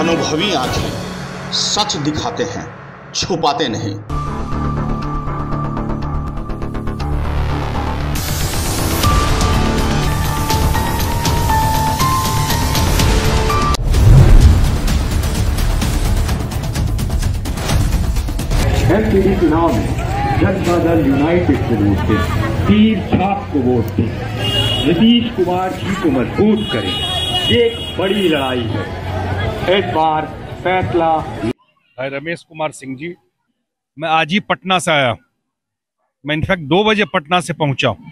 अनुभवी आंखें सच दिखाते हैं, छुपाते नहीं। एमपीडी चुनाव में जनता दल यूनाइटेड को वोट दें, तीर छाप को वोट दें, नीतीश कुमार जी को मजबूत करें। एक बड़ी लड़ाई है इस बार फैसला। भाई रमेश कुमार सिंह जी, मैं आज ही पटना से आया। मैं इनफैक्ट 2 बजे पटना से पहुंचा हूं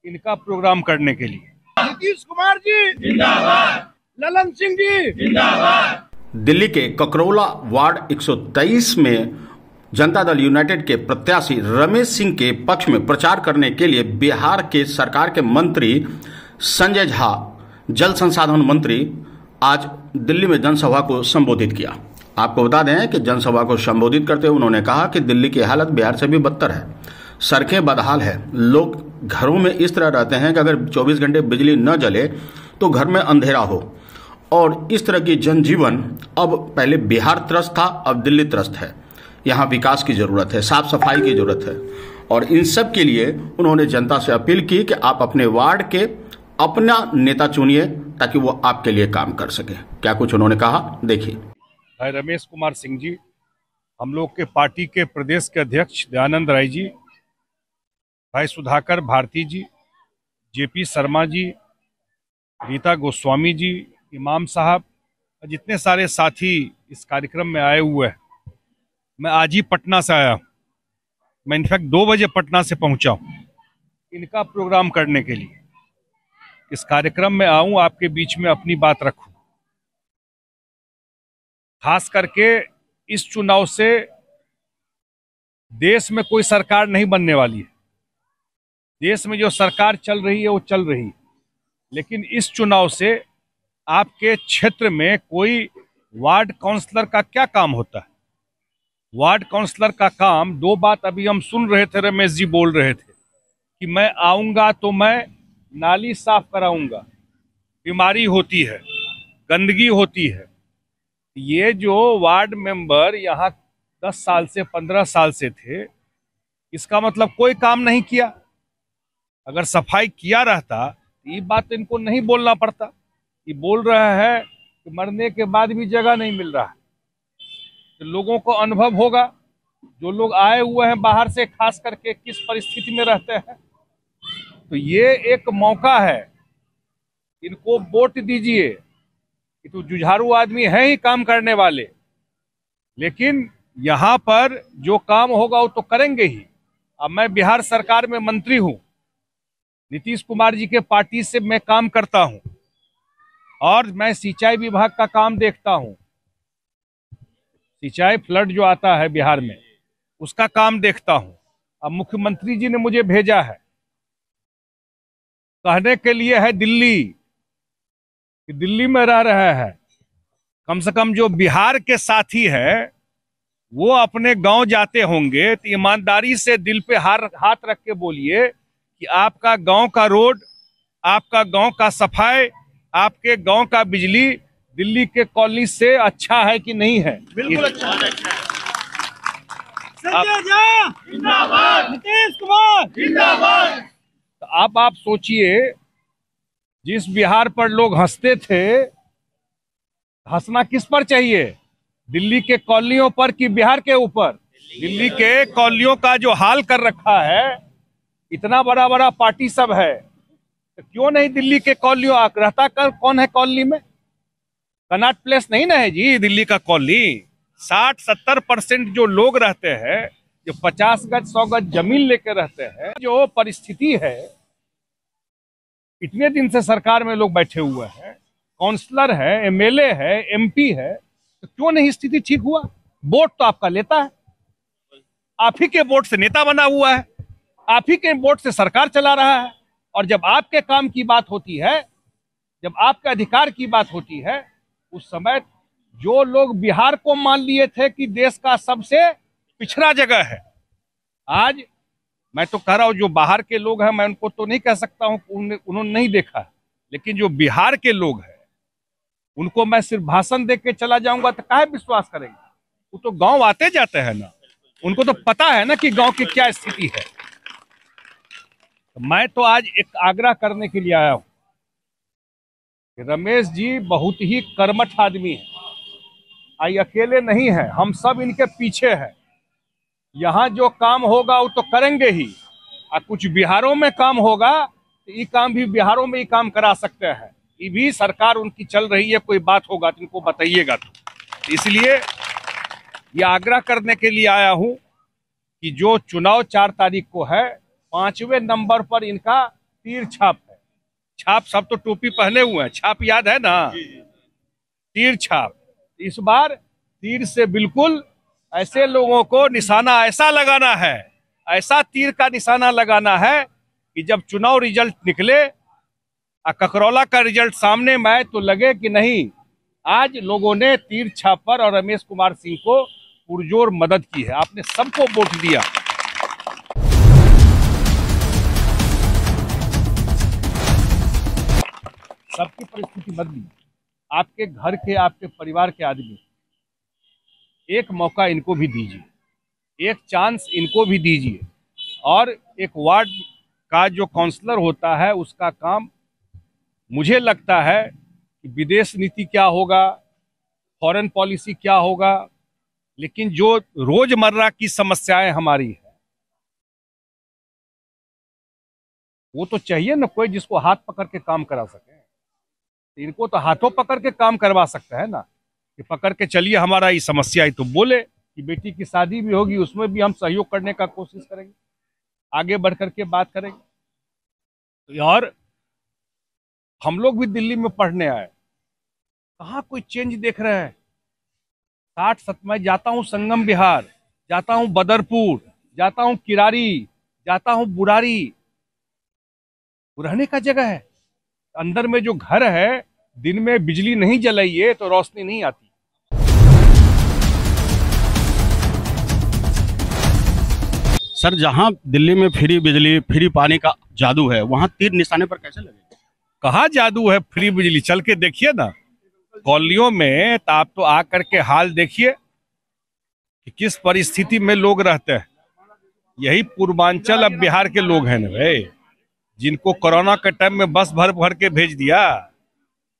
इनका प्रोग्राम करने के लिए। नीतीश कुमार जी जिंदाबाद, ललन सिंह जी जिंदाबाद। दिल्ली के ककरौला वार्ड 123 में जनता दल यूनाइटेड के प्रत्याशी रमेश सिंह के पक्ष में प्रचार करने के लिए बिहार के सरकार के मंत्री संजय झा, जल संसाधन मंत्री, आज दिल्ली में जनसभा को संबोधित किया। आपको बता दें कि जनसभा को संबोधित करते हुए उन्होंने कहा कि दिल्ली की हालत बिहार से भी बदतर है। सड़कें बदहाल है, लोग घरों में इस तरह रहते हैं कि अगर 24 घंटे बिजली न जले तो घर में अंधेरा हो, और इस तरह की जनजीवन अब पहले बिहार त्रस्त था, अब दिल्ली त्रस्त है। यहाँ विकास की जरूरत है, साफ सफाई की जरूरत है, और इन सब के लिए उन्होंने जनता से अपील की कि आप अपने वार्ड के अपना नेता चुनिए ताकि वो आपके लिए काम कर सके। क्या कुछ उन्होंने कहा, देखिए। भाई रमेश कुमार सिंह जी, हम लोग के पार्टी के प्रदेश के अध्यक्ष दयानंद राय जी, भाई सुधाकर भारती जी, जेपी शर्मा जी, रीता गोस्वामी जी, इमाम साहब, जितने सारे साथी इस कार्यक्रम में आए हुए हैं। मैं आज ही पटना से आया। मैं इनफैक्ट 2 बजे पटना से पहुंचा हूं इनका प्रोग्राम करने के लिए। इस कार्यक्रम में आऊं, आपके बीच में अपनी बात रखूं। खास करके इस चुनाव से देश में कोई सरकार नहीं बनने वाली है। देश में जो सरकार चल रही है वो चल रही है, लेकिन इस चुनाव से आपके क्षेत्र में कोई वार्ड काउंसलर का क्या काम होता है। वार्ड काउंसलर का काम, 2 बात अभी हम सुन रहे थे, रमेश जी बोल रहे थे कि मैं आऊंगा तो मैं नाली साफ कराऊंगा। बीमारी होती है, गंदगी होती है। ये जो वार्ड मेंबर यहाँ 10 साल से 15 साल से थे, इसका मतलब कोई काम नहीं किया। अगर सफाई किया रहता तो ये बात इनको नहीं बोलना पड़ता। ये बोल रहा है कि मरने के बाद भी जगह नहीं मिल रहा है। तो लोगों को अनुभव होगा, जो लोग आए हुए हैं बाहर से, खास करके किस परिस्थिति में रहते हैं। तो ये एक मौका है, इनको वोट दीजिए। ये तो जुझारू आदमी है ही काम करने वाले, लेकिन यहाँ पर जो काम होगा वो तो करेंगे ही। अब मैं बिहार सरकार में मंत्री हूँ, नीतीश कुमार जी के पार्टी से मैं काम करता हूँ, और मैं सिंचाई विभाग का काम देखता हूँ। सिंचाई फ्लड जो आता है बिहार में, उसका काम देखता हूं। अब मुख्यमंत्री जी ने मुझे भेजा है कहने के लिए है दिल्ली, कि दिल्ली में रह रहे हैं, कम से कम जो बिहार के साथी है वो अपने गांव जाते होंगे तो ईमानदारी से दिल पे हाथ रख के बोलिए कि आपका गांव का रोड, आपका गांव का सफाई, आपके गांव का बिजली दिल्ली के कॉलोनी से अच्छा है कि नहीं है। बिल्कुल अच्छा है। जिंदाबाद, नीतीश कुमार जिंदाबाद। तो आप सोचिए, जिस बिहार पर लोग हंसते थे, हंसना किस पर चाहिए, दिल्ली के कॉलोनियों पर कि बिहार के ऊपर। दिल्ली के कॉलोनियों का जो हाल कर रखा है, इतना बड़ा बड़ा पार्टी सब है, तो क्यों नहीं दिल्ली के कॉलोनियों रहता कर। कौन है कॉलोनी में? कनॉट प्लेस नहीं ना है जी दिल्ली का कॉलोनी। 60-70% जो लोग रहते हैं, जो 50 गज 100 गज जमीन लेके रहते हैं, जो परिस्थिति है, इतने दिन से सरकार में लोग बैठे हुए हैं, काउंसलर है, एमएलए है, एमपी है, तो क्यों नहीं स्थिति ठीक हुआ। वोट तो आपका लेता है, आप ही के वोट से नेता बना हुआ है, आप ही के वोट से सरकार चला रहा है। और जब आपके काम की बात होती है, जब आपके अधिकार की बात होती है, उस समय जो लोग बिहार को मान लिए थे कि देश का सबसे पिछड़ा जगह है, आज मैं तो कह रहा हूं, जो बाहर के लोग हैं, मैं उनको तो नहीं कह सकता हूं उन्होंने नहीं देखा, लेकिन जो बिहार के लोग हैं, उनको मैं सिर्फ भाषण दे के चला जाऊंगा तो काहे विश्वास करेंगे? वो तो गांव आते जाते हैं ना, उनको तो पता है ना कि गांव की क्या स्थिति है। मैं तो आज एक आग्रह करने के लिए आया हूं कि रमेश जी बहुत ही कर्मठ आदमी है, आई अकेले नहीं है, हम सब इनके पीछे हैं। यहाँ जो काम होगा वो तो करेंगे ही, और कुछ बिहारों में काम होगा तो ये काम भी बिहारों में ही काम करा सकते हैं। ये भी सरकार उनकी चल रही है, कोई बात होगा तो इनको बताइएगा। तो इसलिए ये आग्रह करने के लिए आया हूं कि जो चुनाव 4 तारीख को है, 5वें नंबर पर इनका तीर छाप है। छाप सब तो टोपी पहने हुए हैं, छाप याद है ना, तीर छाप। इस बार तीर से बिल्कुल ऐसे लोगों को निशाना ऐसा लगाना है, ऐसा तीर का निशाना लगाना है कि जब चुनाव रिजल्ट निकले और ककरौला का रिजल्ट सामने में आए तो लगे कि नहीं, आज लोगों ने तीर छाप पर और रमेश कुमार सिंह को पुरजोर मदद की है। आपने सबको वोट दिया। सबकी परिस्थिति बदली, आपके घर के, आपके परिवार के आदमी, एक मौका इनको भी दीजिए, एक चांस इनको भी दीजिए। और एक वार्ड का जो काउंसलर होता है उसका काम, मुझे लगता है कि विदेश नीति क्या होगा, फॉरेन पॉलिसी क्या होगा, लेकिन जो रोजमर्रा की समस्याएं हमारी है वो तो चाहिए ना कोई जिसको हाथ पकड़ के काम करा सके। इनको तो हाथों पकड़ के काम करवा सकता है ना, कि पकड़ के चलिए हमारा ये समस्या है, तो बोले कि बेटी की शादी भी होगी उसमें भी हम सहयोग करने का कोशिश करेंगे, आगे बढ़ करके बात करेंगे। और हम लोग भी दिल्ली में पढ़ने आए, कहाँ कोई चेंज देख रहे हैं। 60 मैं जाता हूँ संगम विहार, जाता हूँ बदरपुर, जाता हूँ किरारी, जाता हूँ बुरारी, रहने का जगह है। अंदर में जो घर है, दिन में बिजली नहीं जलाइए तो रोशनी नहीं आती। सर, जहां दिल्ली में फ्री बिजली, फ्री पानी का जादू है, वहां तीर निशाने पर कैसे लगेगा? कहाँ जादू है फ्री बिजली? चल के देखिए ना कॉलोनियों में, तो आप तो आकर के हाल देखिए कि किस परिस्थिति में लोग रहते हैं। यही पूर्वांचल अब बिहार के लोग हैं ना भाई, जिनको कोरोना के टाइम में बस भर भर के भेज दिया।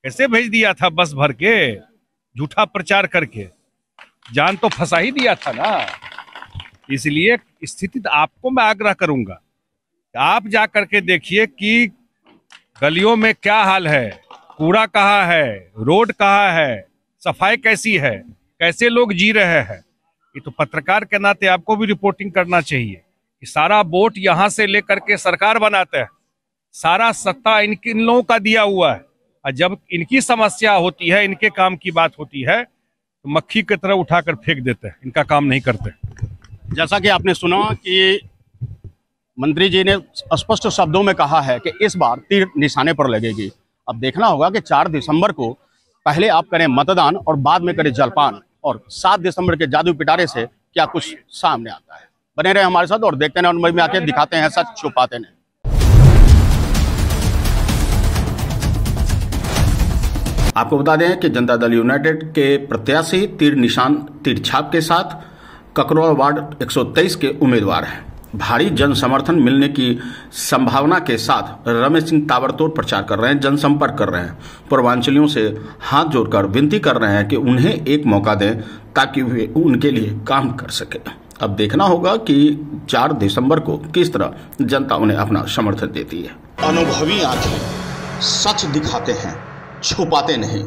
कैसे भेज दिया था? बस भर के, झूठा प्रचार करके, जान तो फंसा ही दिया था ना। इसलिए स्थिति आपको मैं आग्रह करूंगा कि आप जा करके देखिए कि गलियों में क्या हाल है, कूड़ा कहाँ है, रोड कहाँ है, सफाई कैसी है, कैसे लोग जी रहे हैं। ये तो पत्रकार के नाते आपको भी रिपोर्टिंग करना चाहिए कि सारा वोट यहाँ से लेकर के सरकार बनाते हैं, सारा सत्ता इन लोगों का दिया हुआ है, और जब इनकी समस्या होती है, इनके काम की बात होती है, तो मक्खी की तरह उठाकर फेंक देते हैं, इनका काम नहीं करते। जैसा कि आपने सुना कि मंत्री जी ने स्पष्ट शब्दों में कहा है कि इस बार तीर निशाने पर लगेगी। अब देखना होगा कि 4 दिसंबर को पहले आप करें मतदान और बाद में करें जलपान, और 7 दिसंबर के जादू पिटारे से क्या कुछ सामने आता है। बने रहे हमारे साथ और देखते हैं, उनमें में आके दिखाते हैं सच, छुपाते नहीं। आपको बता दें कि जनता दल यूनाइटेड के प्रत्याशी तीर छाप के साथ ककरौल वार्ड 123 के उम्मीदवार हैं। भारी जन समर्थन मिलने की संभावना के साथ रमेश सिंह ताबड़तोड़ प्रचार कर रहे हैं, जनसंपर्क कर रहे हैं, पूर्वांचलियों से हाथ जोड़कर विनती कर रहे हैं कि उन्हें एक मौका दें ताकि वे उनके लिए काम कर सके। अब देखना होगा कि 4 दिसंबर को किस तरह जनता उन्हें अपना समर्थन देती है। अनुभवी आंखें सच दिखाते हैं, छुपाते नहीं।